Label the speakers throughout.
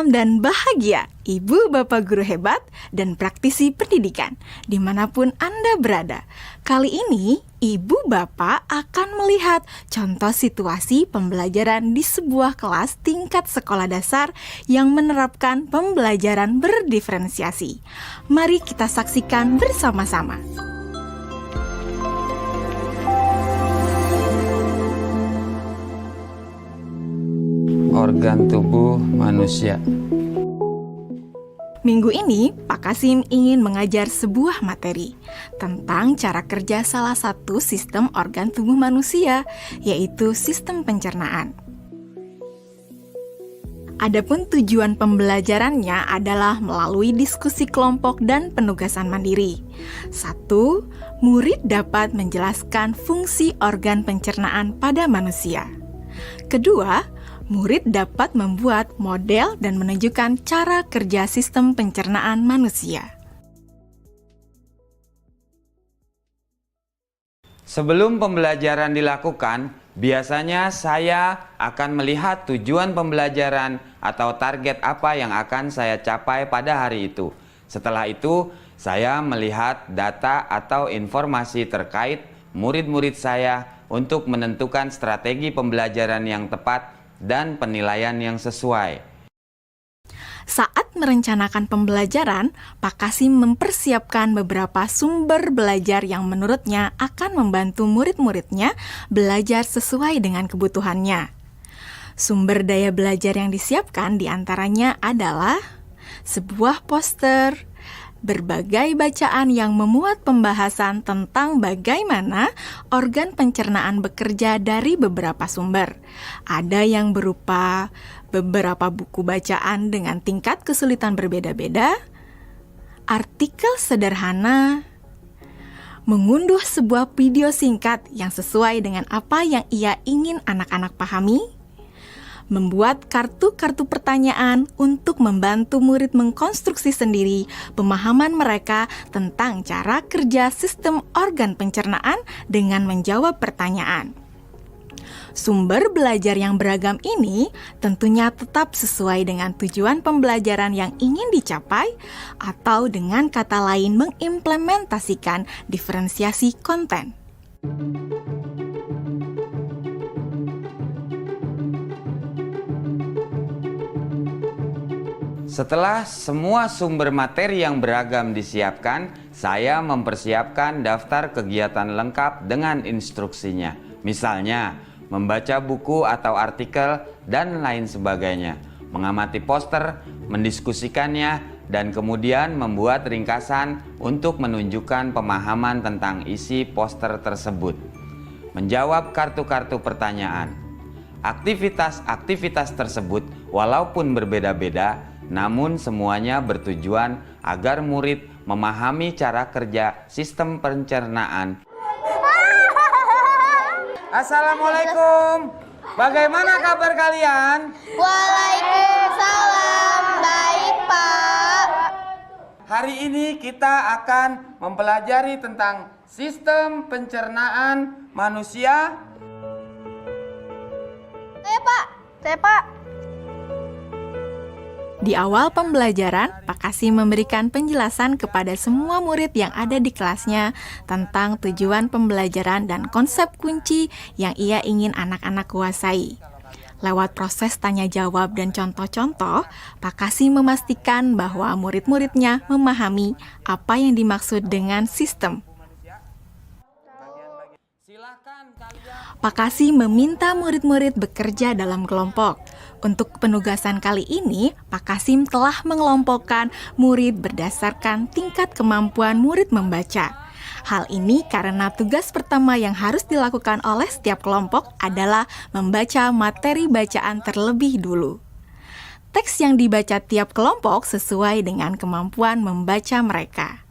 Speaker 1: Salam dan bahagia, Ibu Bapak Guru hebat dan praktisi pendidikan, dimanapun Anda berada. Kali ini, Ibu Bapak akan melihat contoh situasi pembelajaran di sebuah kelas tingkat sekolah dasar yang menerapkan pembelajaran berdiferensiasi. Mari kita saksikan bersama-sama.
Speaker 2: Organ tubuh manusia.
Speaker 1: Minggu ini, Pak Kasim ingin mengajar sebuah materi tentang cara kerja salah satu sistem organ tubuh manusia, yaitu sistem pencernaan. Adapun tujuan pembelajarannya adalah melalui diskusi kelompok dan penugasan mandiri. 1. Murid dapat menjelaskan fungsi organ pencernaan pada manusia. Kedua, murid dapat membuat model dan menunjukkan cara kerja sistem pencernaan manusia.
Speaker 2: Sebelum pembelajaran dilakukan, biasanya saya akan melihat tujuan pembelajaran atau target apa yang akan saya capai pada hari itu. Setelah itu, saya melihat data atau informasi terkait murid-murid saya untuk menentukan strategi pembelajaran yang tepat dan penilaian yang sesuai.
Speaker 1: Saat merencanakan pembelajaran, Pak Kasim mempersiapkan beberapa sumber belajar yang menurutnya akan membantu murid-muridnya belajar sesuai dengan kebutuhannya. Sumber daya belajar yang disiapkan diantaranya adalah sebuah poster, berbagai bacaan yang memuat pembahasan tentang bagaimana organ pencernaan bekerja dari beberapa sumber. Ada yang berupa beberapa buku bacaan dengan tingkat kesulitan berbeda-beda, artikel sederhana, mengunduh sebuah video singkat yang sesuai dengan apa yang ia ingin anak-anak pahami, membuat kartu-kartu pertanyaan untuk membantu murid mengkonstruksi sendiri pemahaman mereka tentang cara kerja sistem organ pencernaan dengan menjawab pertanyaan. Sumber belajar yang beragam ini tentunya tetap sesuai dengan tujuan pembelajaran yang ingin dicapai atau dengan kata lain mengimplementasikan diferensiasi konten.
Speaker 2: Setelah semua sumber materi yang beragam disiapkan, saya mempersiapkan daftar kegiatan lengkap dengan instruksinya. Misalnya, membaca buku atau artikel dan lain sebagainya, mengamati poster, mendiskusikannya, dan kemudian membuat ringkasan untuk menunjukkan pemahaman tentang isi poster tersebut. Menjawab kartu-kartu pertanyaan. Aktivitas-aktivitas tersebut walaupun berbeda-beda, namun semuanya bertujuan agar murid memahami cara kerja sistem pencernaan. Assalamualaikum. Bagaimana kabar kalian?
Speaker 3: Waalaikumsalam. Baik, Pak.
Speaker 2: Hari ini kita akan mempelajari tentang sistem pencernaan manusia.
Speaker 3: Saya, Pak.
Speaker 1: Di awal pembelajaran, Pak Kasim memberikan penjelasan kepada semua murid yang ada di kelasnya tentang tujuan pembelajaran dan konsep kunci yang ia ingin anak-anak kuasai. Lewat proses tanya jawab dan contoh-contoh, Pak Kasim memastikan bahwa murid-muridnya memahami apa yang dimaksud dengan sistem. Pak Kasim meminta murid-murid bekerja dalam kelompok. Untuk penugasan kali ini, Pak Kasim telah mengelompokkan murid berdasarkan tingkat kemampuan murid membaca. Hal ini karena tugas pertama yang harus dilakukan oleh setiap kelompok adalah membaca materi bacaan terlebih dulu. Teks yang dibaca tiap kelompok sesuai dengan kemampuan membaca mereka.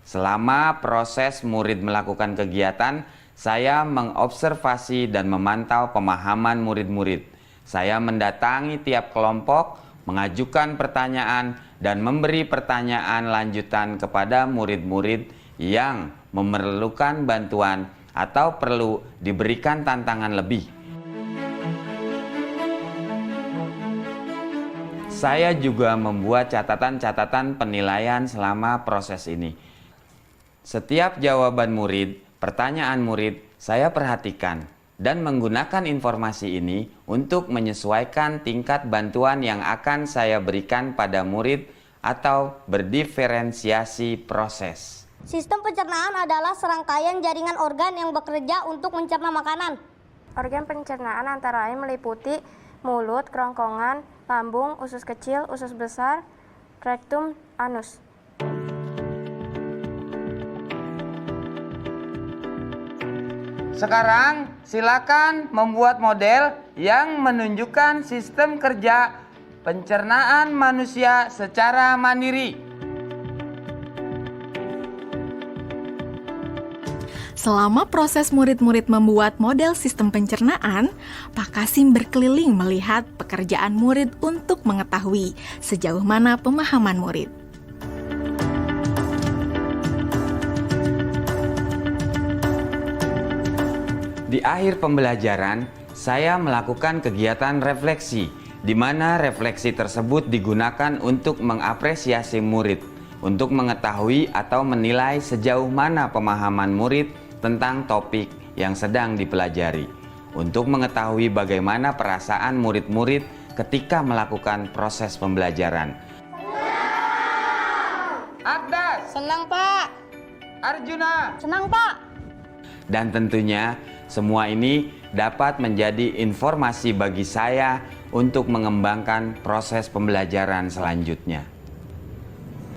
Speaker 2: Selama proses murid melakukan kegiatan, saya mengobservasi dan memantau pemahaman murid-murid. Saya mendatangi tiap kelompok, mengajukan pertanyaan, dan memberi pertanyaan lanjutan kepada murid-murid yang memerlukan bantuan atau perlu diberikan tantangan lebih. Saya juga membuat catatan-catatan penilaian selama proses ini. Setiap jawaban murid, pertanyaan murid, saya perhatikan dan menggunakan informasi ini untuk menyesuaikan tingkat bantuan yang akan saya berikan pada murid atau berdiferensiasi proses.
Speaker 3: Sistem pencernaan adalah serangkaian jaringan organ yang bekerja untuk mencerna makanan.
Speaker 4: Organ pencernaan antara lain meliputi mulut, kerongkongan, lambung, usus kecil, usus besar, rektum, anus.
Speaker 2: Sekarang silakan membuat model yang menunjukkan sistem kerja pencernaan manusia secara mandiri.
Speaker 1: Selama proses murid-murid membuat model sistem pencernaan, Pak Kasim berkeliling melihat pekerjaan murid untuk mengetahui sejauh mana pemahaman murid.
Speaker 2: Di akhir pembelajaran, saya melakukan kegiatan refleksi, di mana refleksi tersebut digunakan untuk mengapresiasi murid, untuk mengetahui atau menilai sejauh mana pemahaman murid tentang topik yang sedang dipelajari, untuk mengetahui bagaimana perasaan murid-murid ketika melakukan proses pembelajaran. Agdas,
Speaker 3: Senang, Pak.
Speaker 2: Arjuna,
Speaker 3: Senang, Pak.
Speaker 2: dan tentunya semua ini dapat menjadi informasi bagi saya untuk mengembangkan proses pembelajaran selanjutnya.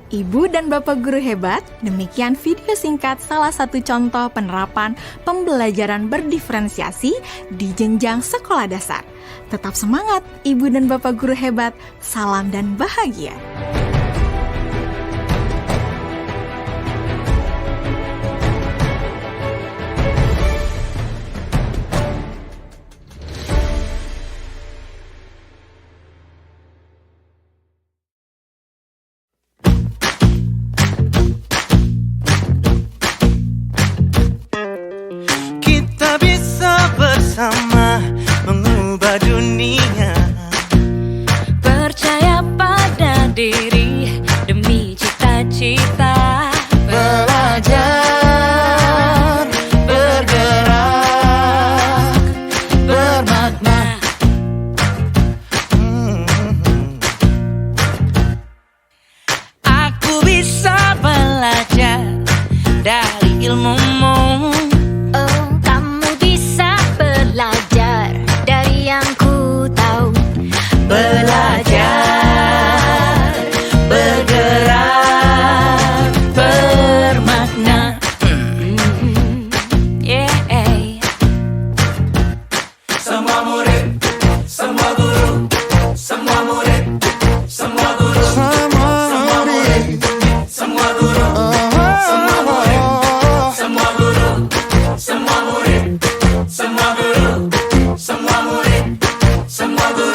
Speaker 1: Ibu dan Bapak guru hebat, demikian video singkat salah satu contoh penerapan pembelajaran berdiferensiasi di jenjang sekolah dasar. Tetap semangat, Ibu dan Bapak guru hebat. Salam dan bahagia.
Speaker 5: Kita bisa bersama mengubah dunia.
Speaker 6: Percaya pada diri demi cita-cita.
Speaker 5: Belajar, bergerak, bermakna. Aku bisa belajar dari ilmumu.